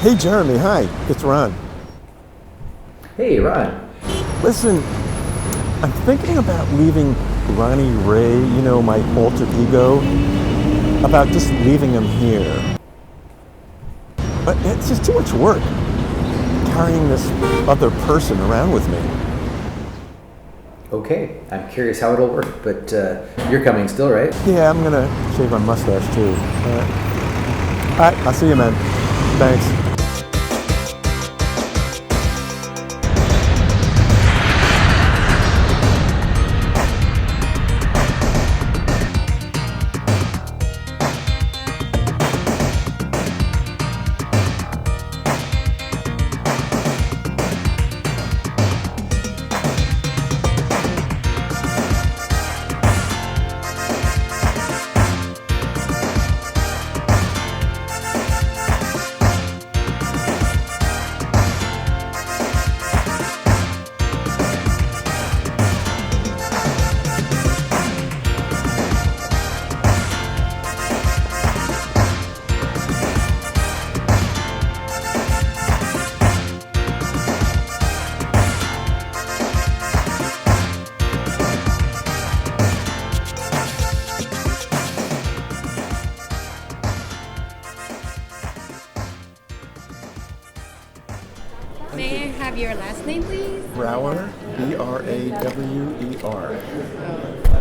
Hey, Jeremy. Hi. It's Ron. Hey, Ron. Listen, I'm thinking about leaving Ronnie Ray, my alter ego, about just leaving him here. But it's just too much work carrying this other person around with me. Okay, I'm curious how it'll work, but you're coming still, right? Yeah, I'm gonna shave my mustache too. All right, I'll see you, man. Thanks. May I have your last name, please? Brower, Brawer.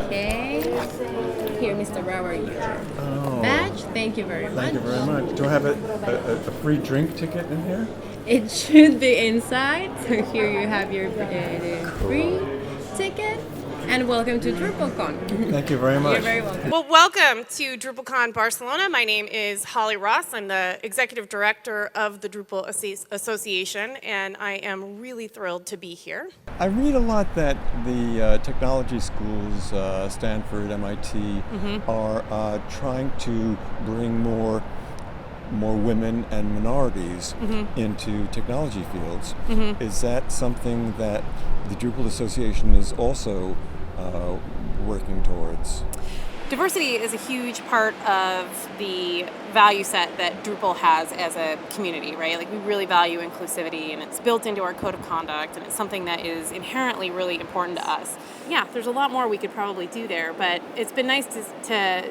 Okay. Here, Mr. Brower, your badge. Thank you very much. Thank you very much. Do I have a free drink ticket in here? It should be inside. So here you have your free ticket. And welcome to DrupalCon. Thank you very much. You're very welcome. Well, welcome to DrupalCon Barcelona. My name is Holly Ross. I'm the Executive Director of the Drupal Association, and I am really thrilled to be here. I read a lot that the technology schools, Stanford, MIT, are trying to bring more women and minorities into technology fields. Is that something that the Drupal Association is also working towards? Diversity is a huge part of the value set that Drupal has as a community, right? Like, we really value inclusivity, and it's built into our code of conduct, and it's something that is inherently really important to us. Yeah, there's a lot more we could probably do there, but it's been nice to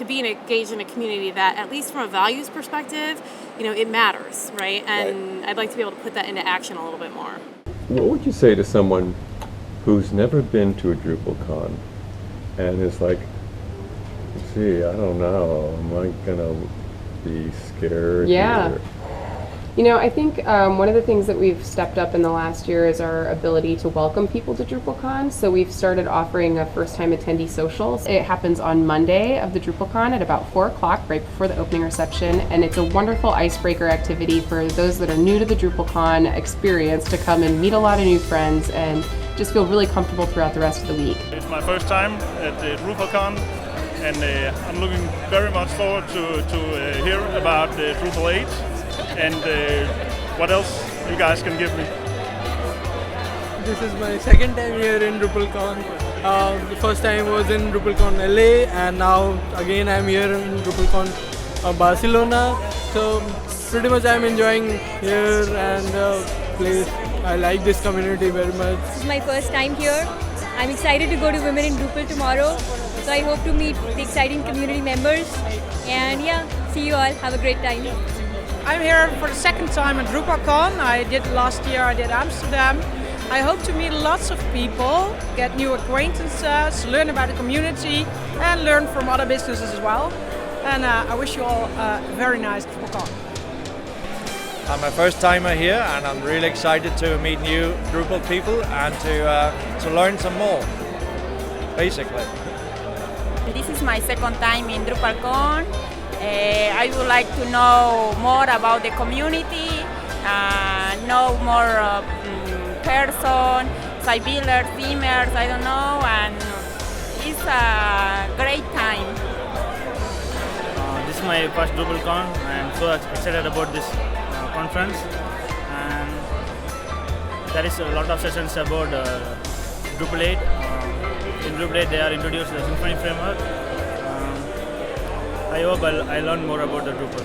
be engaged in a community that, at least from a values perspective, it matters, right? And I'd like to be able to put that into action a little bit more. What would you say to someone who's never been to a DrupalCon and is like, gee, I don't know, am I gonna be scared? Yeah. Or... I think one of the things that we've stepped up in the last year is our ability to welcome people to DrupalCon. So we've started offering a first-time attendee socials. It happens on Monday of the DrupalCon at about 4 o'clock, right before the opening reception. And it's a wonderful icebreaker activity for those that are new to the DrupalCon experience to come and meet a lot of new friends and just feel really comfortable throughout the rest of the week. It's my first time at the DrupalCon, and I'm looking very much forward to hear about the Drupal 8 and what else you guys can give me. This is my second time here in DrupalCon. The first time was in DrupalCon LA, and now again I'm here in DrupalCon Barcelona. So pretty much I'm enjoying here and the place. I like this community very much. This is my first time here. I'm excited to go to Women in Drupal tomorrow. So I hope to meet the exciting community members. And yeah, see you all. Have a great time. I'm here for the second time at DrupalCon. I did last year, I did Amsterdam. I hope to meet lots of people, get new acquaintances, learn about the community, and learn from other businesses as well. And I wish you all a very nice DrupalCon. I'm a first timer here, and I'm really excited to meet new Drupal people and to learn some more, basically. This is my second time in DrupalCon. I would like to know more about the community, know more person, site builders, themers, I don't know, and it's a great time. This is my first DrupalCon. I'm so excited about this conference, and there is a lot of sessions about Drupal 8. In Drupal 8 they are introduced the Symfony framework. I hope I learn more about the Drupal.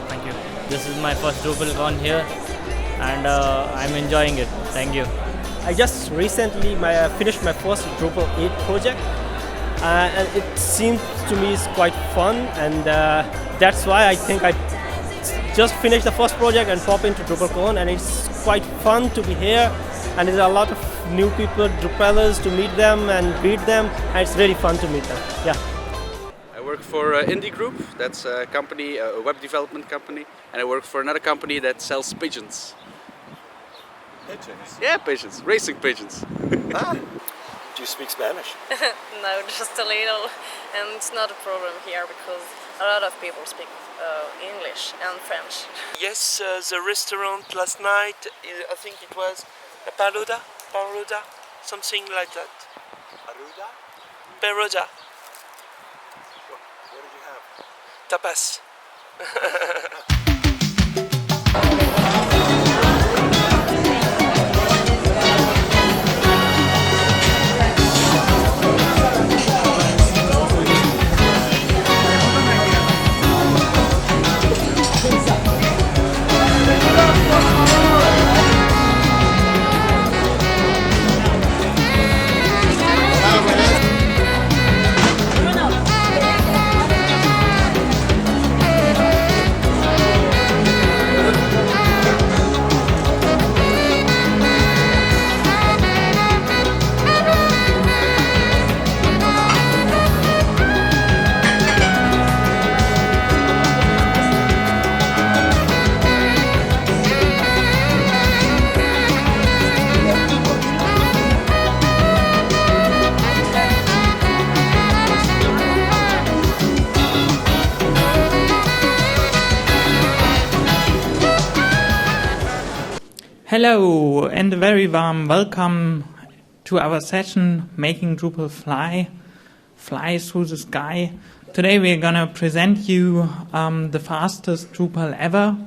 Thank you. This is my first DrupalCon here, and I'm enjoying it. Thank you. I just recently finished my first Drupal 8 project, and it seems to me it's quite fun, and that's why I think I just finished the first project and pop into DrupalCon, and it's quite fun to be here, and there's a lot of new people, Drupalers, to meet them and greet them, and it's very fun to meet them. Yeah. I work for Indie Group, that's a company, a web development company, and I work for another company that sells pigeons. Pigeons? Yeah, pigeons, racing pigeons. Ah. Do you speak Spanish? No, just a little, and it's not a problem here because a lot of people speak English and French. Yes, the restaurant last night, I think it was a Peroda, something like that. Peroda? Peroda. What did you have? Tapas. Hello and a very warm welcome to our session Making Drupal Fly through the sky. Today we're gonna present you the fastest Drupal ever.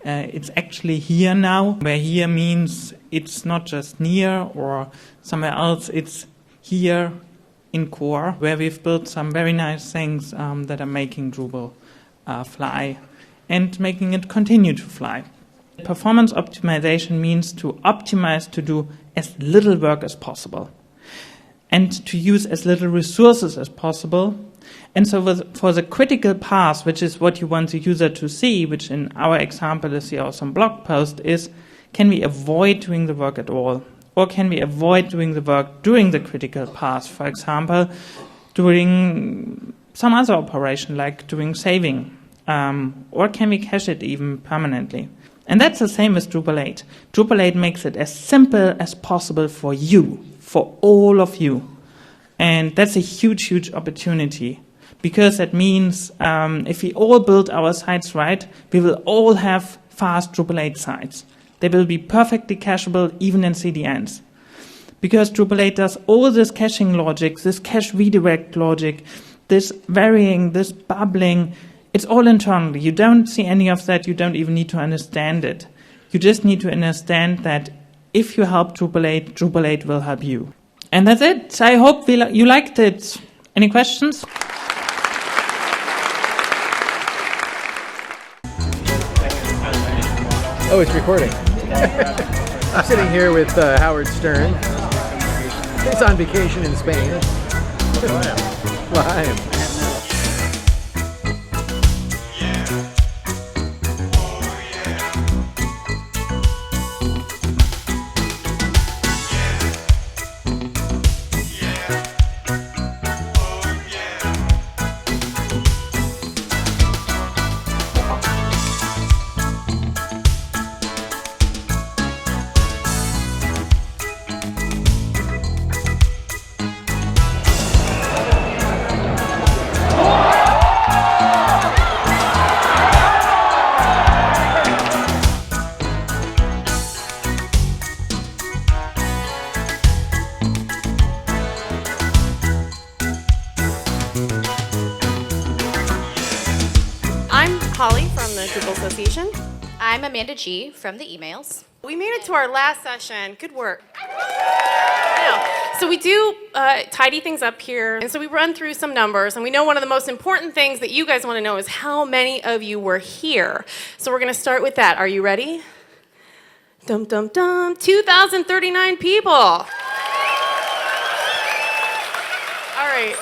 It's actually here now, where here means it's not just near or somewhere else, it's here in core, where we've built some very nice things that are making Drupal fly and making it continue to fly. Performance optimization means to optimize to do as little work as possible and to use as little resources as possible. And so for the critical path, which is what you want the user to see, which in our example is the awesome blog post, is can we avoid doing the work at all? Or can we avoid doing the work during the critical path? For example, doing some other operation like doing saving. Or can we cache it even permanently? And that's the same as Drupal 8. Drupal 8 makes it as simple as possible for you, for all of you. And that's a huge, huge opportunity. Because that means if we all build our sites right, we will all have fast Drupal 8 sites. They will be perfectly cacheable even in CDNs. Because Drupal 8 does all this caching logic, this cache redirect logic, this varying, this bubbling. It's all internally. You don't see any of that. You don't even need to understand it. You just need to understand that if you help Drupal 8 will help you. And that's it. I hope you liked it. Any questions? Oh, it's recording. I'm sitting here with Howard Stern. He's on vacation in Spain. Live. I'm Holly from the Drupal Association. I'm Amanda G. from the emails. We made it to our last session. Good work. So we do tidy things up here, and so we run through some numbers, and we know one of the most important things that you guys want to know is how many of you were here. So we're going to start with that. Are you ready? Dum dum dum. 2,039 people. All right.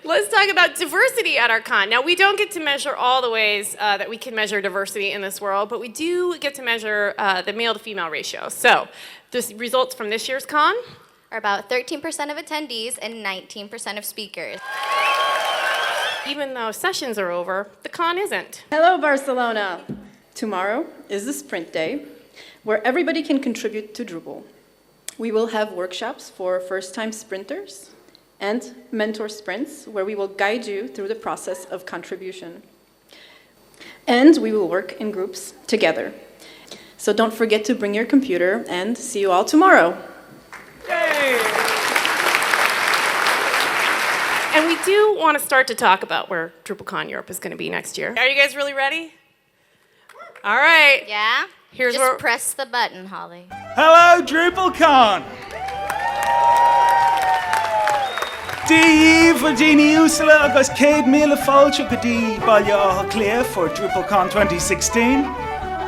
Let's talk about diversity at our con. Now, we don't get to measure all the ways that we can measure diversity in this world, but we do get to measure the male to female ratio. So the results from this year's con are about 13% of attendees and 19% of speakers. Even though sessions are over, the con isn't. Hello, Barcelona. Tomorrow is the sprint day, where everybody can contribute to Drupal. We will have workshops for first-time sprinters and mentor sprints, where we will guide you through the process of contribution. And we will work in groups together. So don't forget to bring your computer, and see you all tomorrow. Yay! And we do want to start to talk about where DrupalCon Europe is going to be next year. Are you guys really ready? All right. Yeah? Just press the button, Holly. Hello, DrupalCon! Díomh Virginia Úsala agus Céad Míle Fáilte go dtí baile á Clia for DrupalCon 2016.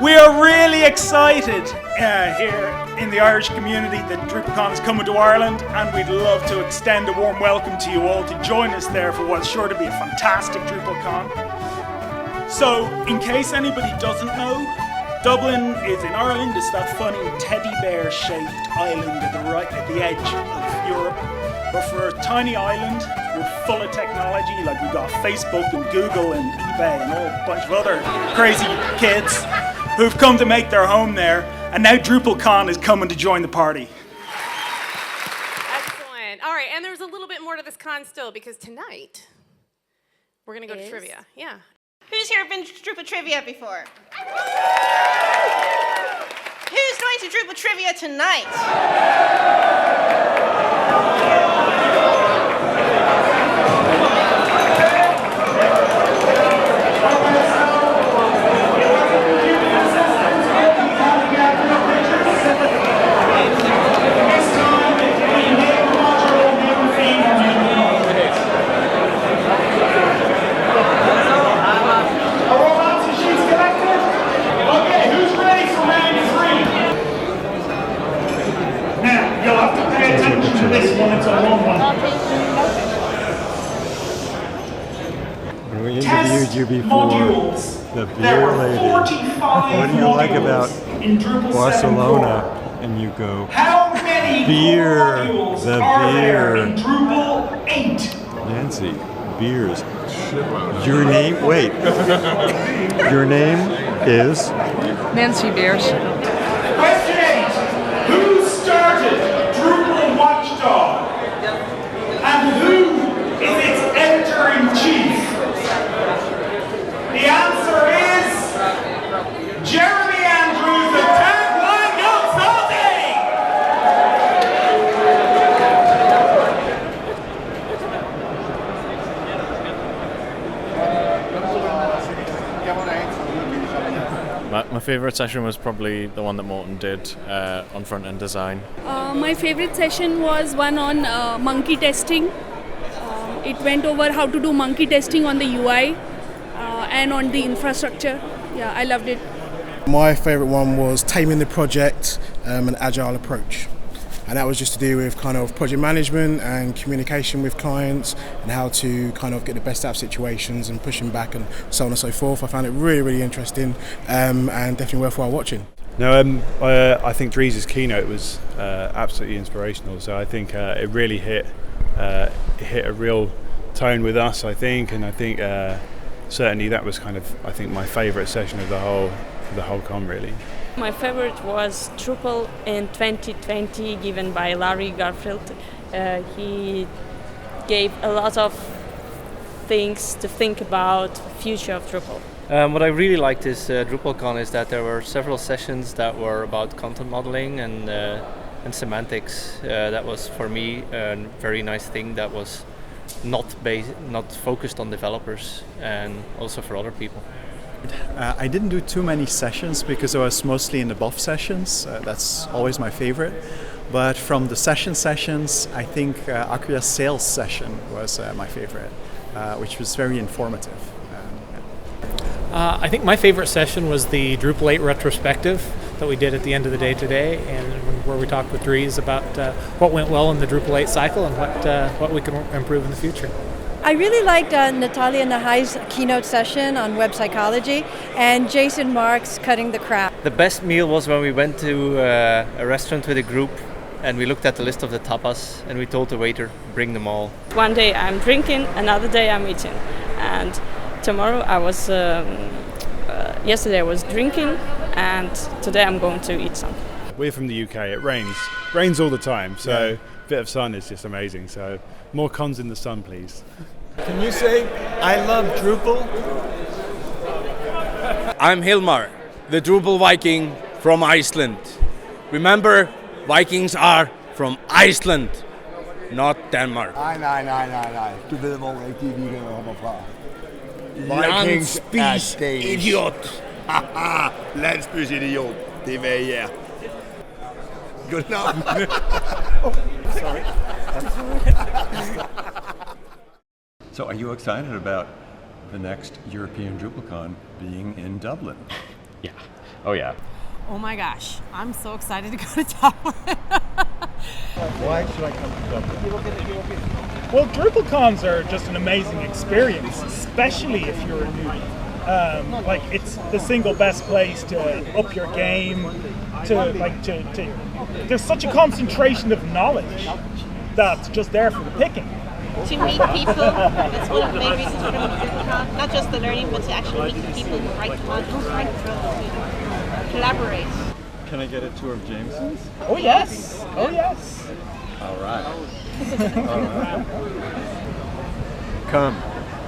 We are really excited here in the Irish community that DrupalCon is coming to Ireland, and we'd love to extend a warm welcome to you all to join us there for what's sure to be a fantastic DrupalCon. So, in case anybody doesn't know, Dublin is in Ireland. It's that funny teddy bear-shaped island at the edge of Europe. But for a tiny island, we're full of technology. Like, we've got Facebook and Google and eBay and a bunch of other crazy kids who've come to make their home there, and now DrupalCon is coming to join the party. Excellent. All right, and there's a little bit more to this con still, because tonight we're going to go to trivia. Yeah. Who's here been to Drupal Trivia before? Who's going to Drupal Trivia tonight? This one, it's a long one. When we interviewed you before, the beer lady, what do you like about Barcelona? And you go, beer, the beer. Drupal 8. Nancy, beers. Your name, wait. Your name is? Nancy Beers. Question 8. Who started Drupal Watchdog? And who is its editor-in-chief? The answer is Jeremy Andrews, the tagline consulting! My favourite session was probably the one that Morten did on front-end design. My favourite session was one on monkey testing. It went over how to do monkey testing on the UI and on the infrastructure. Yeah, I loved it. My favourite one was taming the project, an agile approach. And that was just to do with kind of project management and communication with clients and how to kind of get the best out of situations and pushing back and so on and so forth. I found it really, really interesting and definitely worthwhile watching. No, I think Dries' keynote was absolutely inspirational. So I think it really hit a real tone with us, I think, and I think certainly that was kind of, I think, my favourite session of the whole con, really. My favorite was Drupal in 2020, given by Larry Garfield. He gave a lot of things to think about the future of Drupal. What I really liked is DrupalCon is that there were several sessions that were about content modeling and semantics. That was for me a very nice thing that was not focused on developers and also for other people. I didn't do too many sessions because I was mostly in the buff sessions. That's always my favorite. But from the sessions, I think Acquia's sales session was my favorite, which was very informative. I think my favorite session was the Drupal 8 retrospective that we did at the end of the day today, and where we talked with Dries about what went well in the Drupal 8 cycle and what we can improve in the future. I really liked Natalia Nahai's keynote session on web psychology and Jason Marks cutting the crap. The best meal was when we went to a restaurant with a group and we looked at the list of the tapas and we told the waiter, bring them all. One day I'm drinking, another day I'm eating. And tomorrow I was, yesterday I was drinking, and today I'm going to eat some. We're from the UK, it rains. Rains all the time, so a bit of sun is just amazing. So more cons in the sun, please. Can you say, I love Drupal? I'm Hilmar, the Drupal Viking from Iceland. Remember, Vikings are from Iceland, not Denmark. Nej. Du ved, hvor rigtig vi kommer fra. Vikings er Danish. Idiot. Landsbys-idiot. Det er, hvad I er. Good enough. Sorry. So are you excited about the next European DrupalCon being in Dublin? Yeah. Oh yeah. Oh my gosh, I'm so excited to go to Dublin. Why should I come to Dublin? Well, DrupalCons are just an amazing experience, especially if you're a newbie. Like, it's the single best place to up your game, to there's such a concentration of knowledge that's just there for the picking. To meet people, that's one of the main reasons for coming to DrupalCon. Not just the learning, but to actually meet the people who write the modules, write the rules, collaborate. Can I get a tour of Jameson's? Oh yes! Oh yes! All right. All right. Come.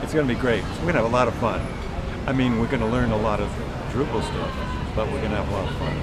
It's going to be great. We're going to have a lot of fun. I mean, we're going to learn a lot of Drupal stuff, but we're going to have a lot of fun.